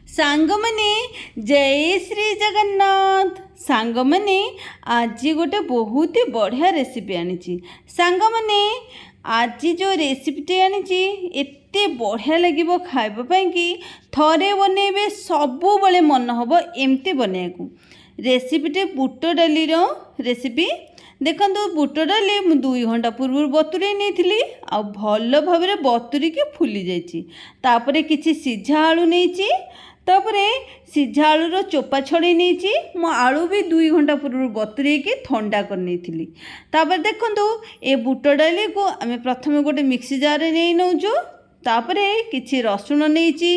सांगमने जय श्री जगन्नाथ। सांगमने आज गोटे बहुत ही बढ़िया रेसिपी आनी। सांगमने आज जो रेसिपीटी आनी एते बढ़िया लगे खाइबा कि थरे बनइबे सबु बले मन हम एमती बनइया। रेसिपीटे बुट डाली रेसिपी देखो। बुट डाली मु 2 घंटा पूर्व बतुरे नहीं आ भल भाव बतुरिकी फुली जापर किसी सीझा आलू नहीं तापरे सीझा आलूर चोपा छड़े नहीं मु आलू भी 2 घंटा पूर्व बतुरे ठंडा कर नहीं तापर देखो ए बुट डाली को आम प्रथम गोटे मिक्सी जार नहीं नौचु। तापरे किछि रसुण नहीं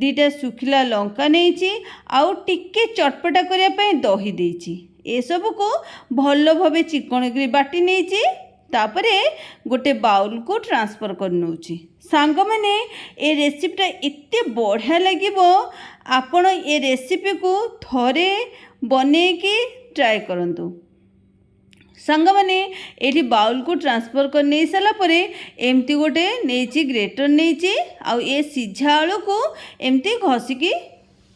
2टा सुखिला लंका नहीं आउ टिके चटपटा करने दही देछि। ए सब को भल भाव चिकन कर बाटी नहीं तापरे गोटे बाउल को ट्रांसफर कर नौछि। सांग माने ए रेसिपीटा एते बढ़िया लगे आपण ए रेसिपी को थरे बनेकी ट्राए करंतु। सांग माने एठी बाउल को ट्रांसफर कर नहीं सारा परे एमती गोटे नहीं ग्रेटर नहीं आउ ए सीझा आलू को एमती घसिकी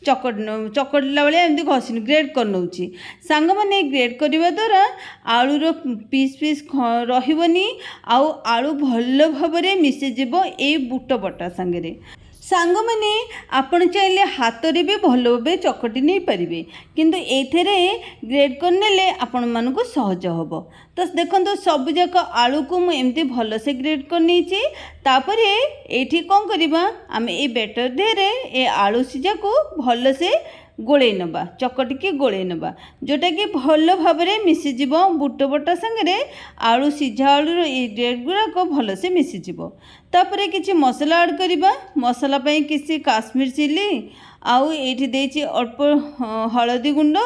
चकड़ला बेले एमती घसी ग्रेड कर नौछि। सांग माने ग्रेड करने द्वारा आलूर पीस पीस रही आउ आलू भल भाव मिसी जीव ए बुट बटा सांगे। सांग माने आपण चाहिए हाथ रे भी भल भाव चकटी नहीं पारे किंतु एथेरे ग्रेड करने आपण मानक सहज हम। तो देखो सबुजाक आलू को मुझे भल से ग्रेड कर नहीं तापर ये कौन करवा आम ए बेटर देहरे ए आलू सीझा को भल से गोले नबा चकटिकी गोले नबा जोटा कि भल भाव मिसीज बुट बटा सांगे आलू सीझा आलूर ये ग्रेड गुड़ाक भल से मिसीज। तापर किसी मसला ऐड करवा मसला किसी काश्मीर चिली आउ ये देछि अल्प हलदी गुंड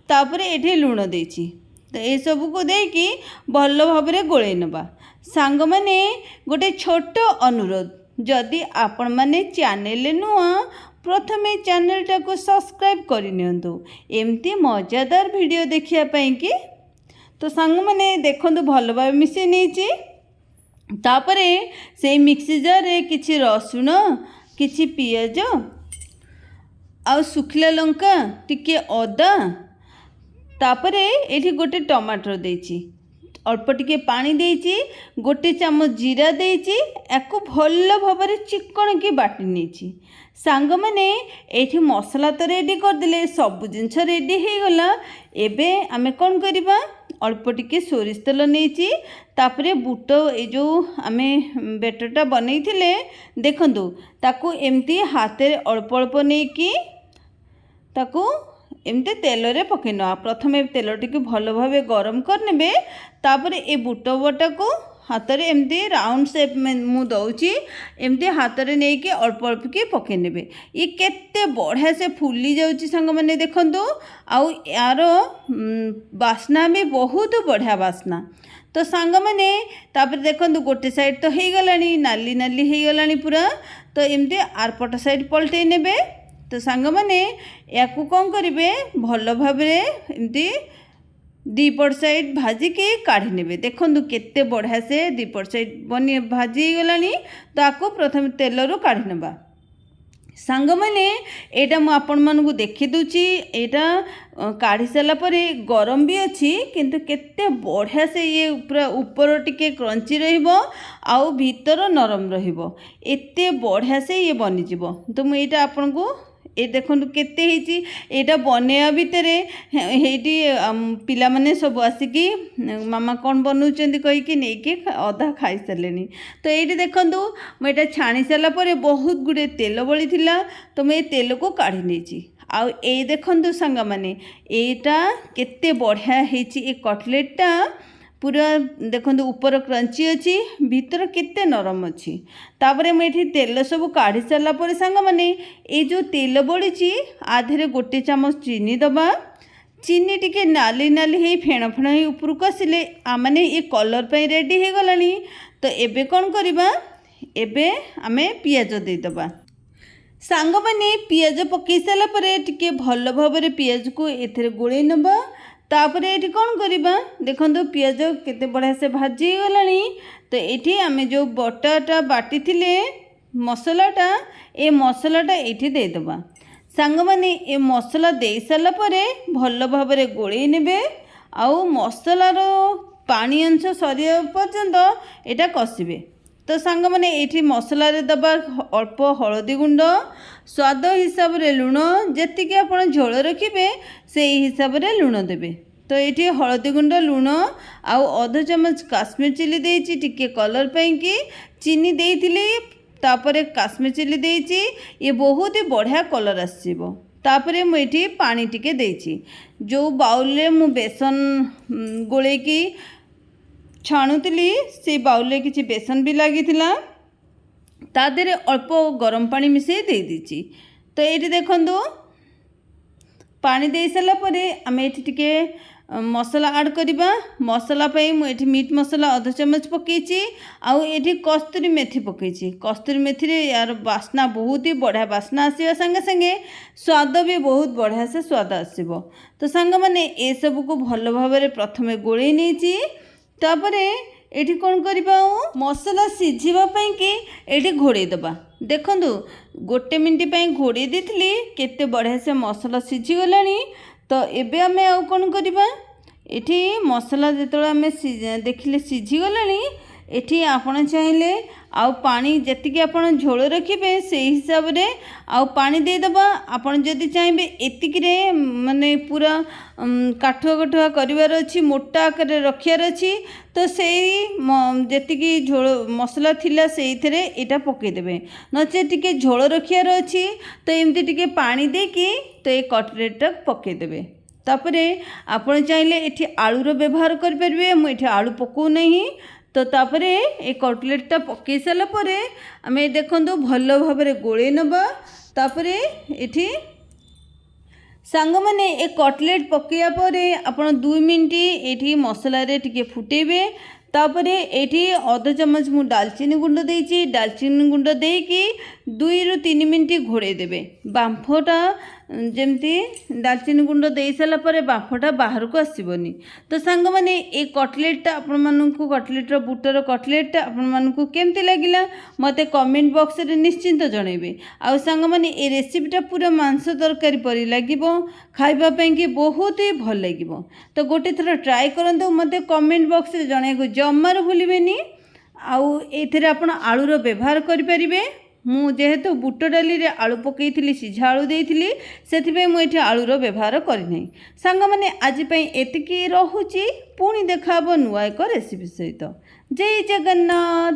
तापर ये लुण देछि। तो ये सब को देकी भल भाव गोले नबा। सांग माने गोटे छोट अनुरोध जदि आपण माने चैनल नुआ प्रथमे चैनलटा को सब्सक्राइब करनियंतु एमती मजादार वीडियो देखिया पाई कि। तो सांग माने देखंतु भल भाव मिसे नहीं तापरे से मिक्सी जार किछि रसुण किछि पियाज आ सुखिला लंका टिके अदा तापरे एठी गोटे टमाटर देछि अल्प टिके पानी देछि गोटे चामच जीरा देछि याकू भल भाव चिकन की बाटी नहीं। सांग माने एठी मसला तो रेडी करदेले सब जिनस रेडी हो गला। एबे आमे कौन करवा अल्प टिके सोरिष तेल नहीं तापरे बुट ए जो आमे बेटरटा बनै थिले देखंतु ताकू एमती हाथ रे अल्प अल्प नहीं कि ताकू एमती तेल रे पकई ना। प्रथमे तेल टी भल भाव गरम करने तापर ए बुट बटा को हाथ में एमती राउंड शेप में मु दौची एमती हाथ में नहीं कि अल्प अल्प की पकई ने ये केते बढ़िया से फुली जाउची सांग माने देखंतु आउ यार बास्ना भी बहुत बढ़िया बास्ना। तो सांग माने तापर देखंतु गोटे साइड तो हो गलानी नाली नाली हो गलानी पूरा। तो एमती आरपट साइड पलटई नेबे। तो सांग माने याकू कौन करेंगे भल भाव एमती दीपट साइड भाजिकी काढ़ी ने देखु केते बढ़िया से दीपट साइड बनी भाजी गलानी। तो आपको प्रथम तेल रू काढ़ी नबा। सांग माने एटा मु आपण मानकु देखि दूची एटा काढ़ी सारा परे गरम भी अच्छी किंतु केते बढ़िया से ये पूरा ऊपर टिके क्रंची रहिबो आउ भीतर नरम रहिबो एते बढ़िया से ये बनी जिवो। तो मु एटा आपन को ए देखो केते एटा बनैया भितर हेटी पिला माने सब आसिकी मामा कौन बनाऊँ कहीकि नहीं अधा खाई सारे। तो ये देखूँ मुझे छाणी सारा पर बहुत गुड़े तेल बड़ी थिला तो मैं तेल को काढ़ी नहीं आउ ए देखो सांग माने एटा केते बढ़िया है कटलेटा पूरा देखो ऊपर क्रंची अच्छी भीतर केते नरम अच्छी। तापर मुझे तेल सब काढ़ी सारा पर सांग माने ये जो तेल बड़ी आधे गोटे चामच चीनी दबा चीनी टिके नाली नाली है फेण फेण ही ऊपर को आसिले आमने ये कलर पे रेडी हो गलानी। तो एबे कौन करवा एबे आमे पियाज देदबा। सांग माने पियाज पकई सारा पर टिके भल भाव पियाज को एथरे गोले नबा। तापर ये कौन करवा देखो पियाज केते बढ़िया से भाजी गलानी। तो ये आम जो बटाटा बाटी थिले मसलाटा ए मसलाटा ये देदबा। ସାଙ୍ଗମାନେ ଏ ମସଲା ଦେଇ ସାରିଲା ପରେ ଭଲ ଭାବରେ ଗୋଳେଇ ନେବେ। ଆଉ ମସଲାର ପାଣି ଅଂଶ ସରିବା ପର୍ଯ୍ୟନ୍ତ ଏଇଟା କଷିବେ। ତ ସାଙ୍ଗମାନେ ଏଇଠି ମସଲାରେ ଦେବା ଅଳ୍ପ ହଳଦୀ ଗୁଣ୍ଡ, ସ୍ୱାଦ ହିସାବରେ ଲୁଣ, ଯେତିକି ଆପଣ ଝୋଳ ରଖିବେ ସେଇ ହିସାବରେ ଲୁଣ ଦେବେ। ତ ଏଇଠି ହଳଦୀ ଗୁଣ୍ଡ, ଲୁଣ ଆଉ ଅଧ ଚାମଚ କାଶ୍ମୀର ଚିଲି ଦେଇଛି ଟିକେ କଲର୍ ପାଇଁକି। ଚିନି ଦେଇଥିଲି, ତାପରେ କାଶ୍ମୀର ଚିଲି ଦେଇଛି, ଇଏ ବହୁତ ବଢ଼ିଆ କଲର୍ ଆସିଯିବ। ତାପରେ ମୁଁ ଏଇଠି ପାଣି ଟିକେ ଦେଇଛି। ଯେଉଁ ବାଉଲରେ ମୁଁ ବେସନ ଗୋଳେଇକି ଛାଣୁଥିଲି ସେଇ ବାଉଲରେ କିଛି ବେସନ ବି ଲାଗିଥିଲା, ତା ଦେହରେ ଅଳ୍ପ ଗରମ ପାଣି ମିଶାଇ ଦେଇଛି। ତ ଏଇଠି ଦେଖନ୍ତୁ ପାଣି ଦେଇ ସାରିଲା ପରେ ଆମେ ଏଠି ଟିକେ ମସଲା ଆଡ଼୍ କରିବା। ମସଲା ପାଇଁ ମୁଁ ଏଠି ମିଟ୍ ମସଲା ଅଧ ଚାମଚ ପକାଇଛି, ଆଉ ଏଠି କସ୍ତୁରୀ ମେଥି ପକାଇଛି। କସ୍ତୁରୀ ମେଥିରେ ୟାର ବାସ୍ନା ବହୁତ ହି ବଢ଼ିଆ ବାସ୍ନା ଆସିବା ସାଙ୍ଗେ ସାଙ୍ଗେ ସ୍ୱାଦ ବି ବହୁତ ବଢ଼ିଆ ସେ ସ୍ୱାଦ ଆସିବ। ତ ସାଙ୍ଗମାନେ ଏସବୁକୁ ଭଲ ଭାବରେ ପ୍ରଥମେ ଗୋଳେଇ ନେଇଛି। ତାପରେ ଏଠି କ'ଣ କରିବା, ଆଉ ମସଲା ସିଝିବା ପାଇଁକି ଏଠି ଘୋଡ଼େଇ ଦେବା। ଦେଖନ୍ତୁ 1 ମିନିଟ୍ ପାଇଁ ଘୋଡ଼େଇ ଦେଇଥିଲି, କେତେ ବଢ଼ିଆ ସେ ମସଲା ସିଝିଗଲାଣି। ତ ଏବେ ଆମେ ଆଉ କ'ଣ କରିବା, ଏଠି ମସଲା ଯେତେବେଳେ ଆମେ ଦେଖିଲେ ସିଝିଗଲାଣି, ଏଠି ଆପଣ ଚାହିଁଲେ ଆଉ ପାଣି ଯେତିକି ଆପଣ ଝୋଳ ରଖିବେ ସେଇ ହିସାବରେ ଆଉ ପାଣି ଦେଇଦେବା। ଆପଣ ଯଦି ଚାହିଁବେ ଏତିକିରେ ମାନେ ପୁରା କାଠୁଆ କାଠୁଆ କରିବାର ଅଛି, ମୋଟା ଆକାରରେ ରଖିବାର ଅଛି, ତ ସେଇ ଯେତିକି ଝୋଳ ମସଲା ଥିଲା ସେଇଥିରେ ଏଇଟା ପକାଇଦେବେ। ନଚେତ୍ ଟିକେ ଝୋଳ ରଖିବାର ଅଛି ତ ଏମିତି ଟିକେ ପାଣି ଦେଇକି ତ ଏ କଟଲେଟ୍ଟା ପକାଇଦେବେ। ତାପରେ ଆପଣ ଚାହିଁଲେ ଏଠି ଆଳୁର ବ୍ୟବହାର କରିପାରିବେ, ମୁଁ ଏଠି ଆଳୁ ପକାଉନାହିଁ। ତ ତାପରେ ଏ କଟଲେଟ୍ଟା ପକାଇ ସାରିଲା ପରେ ଆମେ ଦେଖନ୍ତୁ ଭଲ ଭାବରେ ଗୋଳେଇ ନେବା। ତାପରେ ଏଠି ସାଙ୍ଗମାନେ ଏ କଟଲେଟ୍ ପକାଇବା ପରେ ଆପଣ 2 ମିନିଟ୍ ଏଠି ମସଲାରେ ଟିକେ ଫୁଟେଇବେ। ତାପରେ ଏଠି ଅଧ ଚାମଚ ମୁଁ ଡାଲଚିନି ଗୁଣ୍ଡ ଦେଇଛି। ଡାଲଚିନି ଗୁଣ୍ଡ ଦେଇକି 2 ରୁ 3 ମିନିଟ୍ ଘୋଡ଼େଇ ଦେବେ। ବାମ୍ଫଟା ଯେମିତି ଡାଲଚିନି ଗୁଣ୍ଡ ଦେଇ ସାରିଲା ପରେ ବାମ୍ଫଟା ବାହାରକୁ ଆସିବନି। ତ ସାଙ୍ଗମାନେ ଏ କଟଲେଟ୍ଟା ଆପଣମାନଙ୍କୁ, କଟଲେଟ୍ର ବୁଟର କଟଲେଟ୍ଟା ଆପଣମାନଙ୍କୁ କେମିତି ଲାଗିଲା ମୋତେ କମେଣ୍ଟ ବକ୍ସରେ ନିଶ୍ଚିନ୍ତ ଜଣାଇବେ। ଆଉ ସାଙ୍ଗମାନେ ଏ ରେସିପିଟା ପୁରା ମାଂସ ତରକାରୀ ପରି ଲାଗିବ, ଖାଇବା ପାଇଁକି ବହୁତ ହି ଭଲ ଲାଗିବ। ତ ଗୋଟେ ଥର ଟ୍ରାଏ କରନ୍ତୁ, ମୋତେ କମେଣ୍ଟ ବକ୍ସରେ ଜଣାଇବାକୁ ଜମାରୁ ଭୁଲିବେନି। ଆଉ ଏଇଥିରେ ଆପଣ ଆଳୁର ବ୍ୟବହାର କରିପାରିବେ। ମୁଁ ଯେହେତୁ ବୁଟ ଡାଲିରେ ଆଳୁ ପକାଇଥିଲି, ସିଝା ଆଳୁ ଦେଇଥିଲି, ସେଥିପାଇଁ ମୁଁ ଏଠି ଆଳୁର ବ୍ୟବହାର କରିନାହିଁ। ସାଙ୍ଗମାନେ ଆଜି ପାଇଁ ଏତିକି ରହୁଛି, ପୁଣି ଦେଖା ହେବ ନୂଆ ଏକ ରେସିପି ସହିତ। ଜୟ ଜଗନ୍ନାଥ।